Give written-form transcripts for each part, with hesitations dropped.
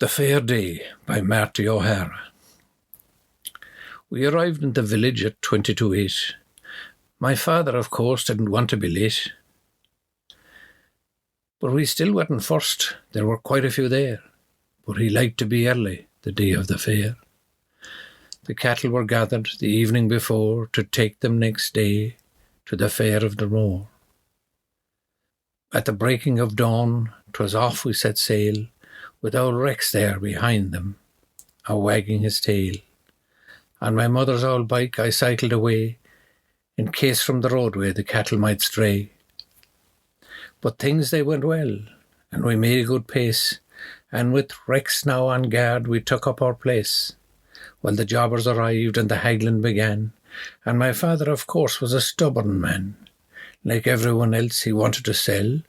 The Fair Day by Marty O'Hara. We arrived in the village at 8:22. My father, of course, didn't want to be late. But we still weren't first. There were quite a few there. But he liked to be early, the day of the fair. The cattle were gathered the evening before to take them next day to the fair of the Roar. At the breaking of dawn, 'twas off we set sail, with old Rex there behind them, a-wagging his tail. On my mother's old bike I cycled away, in case from the roadway the cattle might stray. But things they went well, and we made a good pace, and with Rex now on guard we took up our place. Well, the jobbers arrived and the haggling began, and my father, of course, was a stubborn man. Like everyone else, he wanted to sell,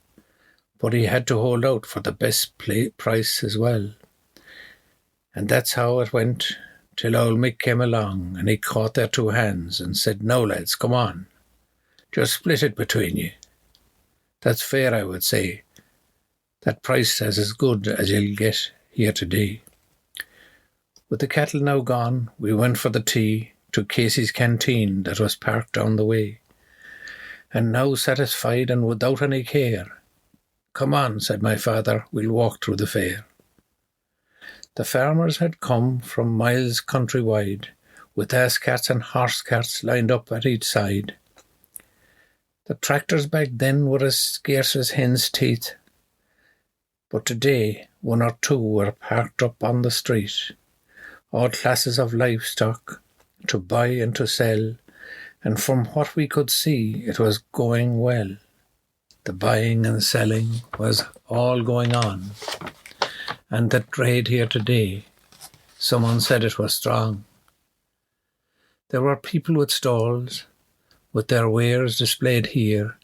but he had to hold out for the best price as well. And that's how it went, till old Mick came along, and he caught their two hands and said, "Now, lads, come on. Just split it between you. That's fair, I would say. That price is as good as you'll get here today." With the cattle now gone, we went for the tea to Casey's canteen that was parked down the way. And now satisfied and without any care, "Come on," said my father, "we'll walk through the fair." The farmers had come from miles countrywide, with ass carts and horse carts lined up at each side. The tractors back then were as scarce as hen's teeth, but today one or two were parked up on the street. All classes of livestock, to buy and to sell, and from what we could see it was going well. The buying and selling was all going on, and the trade here today, someone said it was strong. There were people with stalls, with their wares displayed here.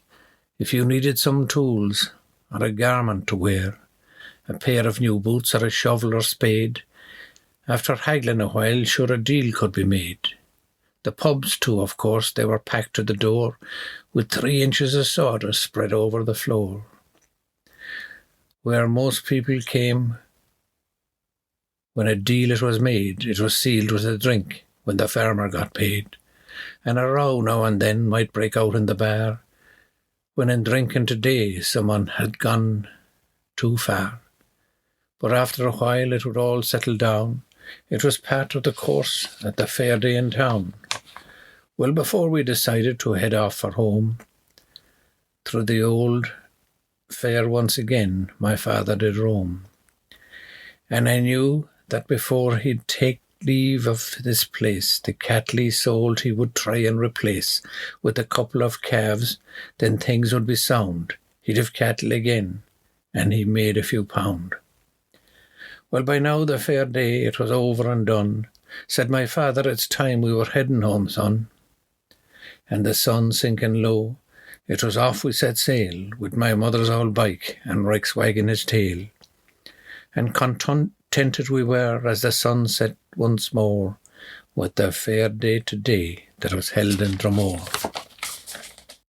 If you needed some tools, or a garment to wear, a pair of new boots or a shovel or spade, after haggling a while, sure a deal could be made. The pubs too, of course, they were packed to the door, with 3 inches of sawdust spread over the floor. Where most people came, when a deal it was made, it was sealed with a drink when the farmer got paid. And a row now and then might break out in the bar, when in drinking today someone had gone too far. But after a while it would all settle down. It was part of the course at the fair day in town. Well, before we decided to head off for home, through the old fair once again my father did roam. And I knew that before he'd take leave of this place, the cattle he sold he would try and replace with a couple of calves, then things would be sound. He'd have cattle again, and he made a few pound. Well, by now the fair day, it was over and done. Said my father, "It's time we were heading home, son." And the sun sinking low, it was off we set sail, with my mother's old bike and Rex wagging his tail. And contented we were as the sun set once more, with the fair day today that was held in Dromore.